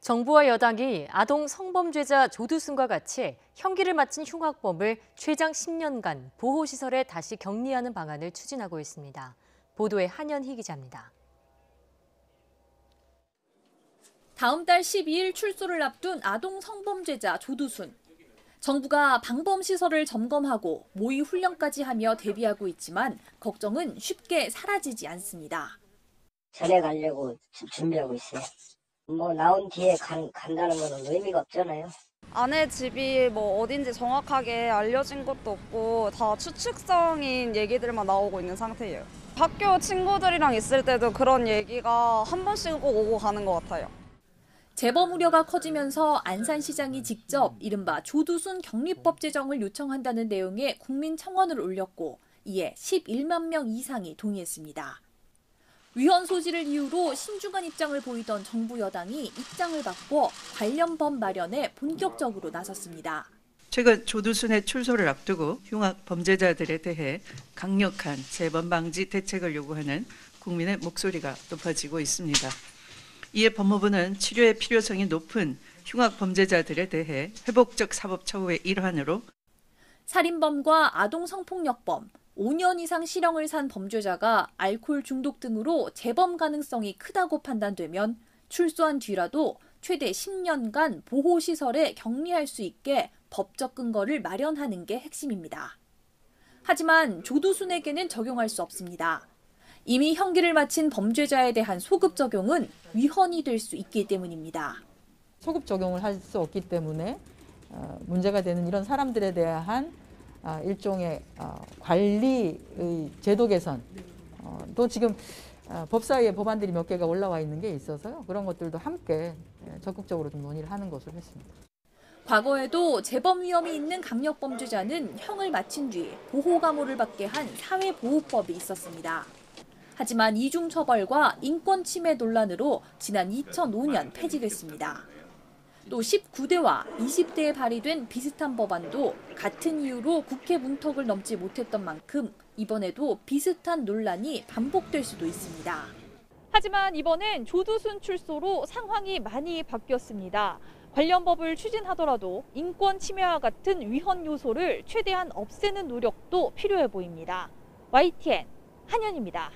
정부와 여당이 아동 성범죄자 조두순과 같이 형기를 마친 흉악범을 최장 10년간 보호시설에 다시 격리하는 방안을 추진하고 있습니다. 보도에 한연희 기자입니다. 다음 달 12일 출소를 앞둔 아동 성범죄자 조두순. 정부가 방범시설을 점검하고 모의 훈련까지 하며 대비하고 있지만 걱정은 쉽게 사라지지 않습니다. 전해 가려고 준비하고 있어요. 나온 뒤에 간다는 거는 의미가 없잖아요. 아내 집이 어딘지 정확하게 알려진 것도 없고 다 추측성인 얘기들만 나오고 있는 상태예요. 학교 친구들이랑 있을 때도 그런 얘기가 한 번씩은 꼭 오고 가는 것 같아요. 재범 우려가 커지면서 안산시장이 직접 이른바 조두순 격리법 제정을 요청한다는 내용의 국민청원을 올렸고 이에 11만 명 이상이 동의했습니다. 위헌 소지를 이유로 신중한 입장을 보이던 정부 여당이 입장을 바꿔 관련 법 마련에 본격적으로 나섰습니다. 최근 조두순의 출소를 앞두고 흉악 범죄자들에 대해 강력한 재범 방지 대책을 요구하는 국민의 목소리가 높아지고 있습니다. 이에 법무부는 치료의 필요성이 높은 흉악 범죄자들에 대해 회복적 사법 처우의 일환으로 살인범과 아동 성폭력범, 5년 이상 실형을 산 범죄자가 알코올 중독 등으로 재범 가능성이 크다고 판단되면 출소한 뒤라도 최대 10년간 보호시설에 격리할 수 있게 법적 근거를 마련하는 게 핵심입니다. 하지만 조두순에게는 적용할 수 없습니다. 이미 형기를 마친 범죄자에 대한 소급 적용은 위헌이 될 수 있기 때문입니다. 소급 적용을 할 수 없기 때문에 문제가 되는 이런 사람들에 대한 일종의 관리의 제도 개선, 또 지금 법사위에 법안들이 몇 개가 올라와 있는 게 있어서요. 그런 것들도 함께 적극적으로 좀 논의를 하는 것으로 했습니다. 과거에도 재범 위험이 있는 강력범죄자는 형을 마친 뒤 보호감호를 받게 한 사회보호법이 있었습니다. 하지만 이중처벌과 인권침해 논란으로 지난 2005년 폐지됐습니다. 또 19대와 20대에 발의된 비슷한 법안도 같은 이유로 국회 문턱을 넘지 못했던 만큼 이번에도 비슷한 논란이 반복될 수도 있습니다. 하지만 이번엔 조두순 출소로 상황이 많이 바뀌었습니다. 관련 법을 추진하더라도 인권 침해와 같은 위헌 요소를 최대한 없애는 노력도 필요해 보입니다. YTN 한연입니다.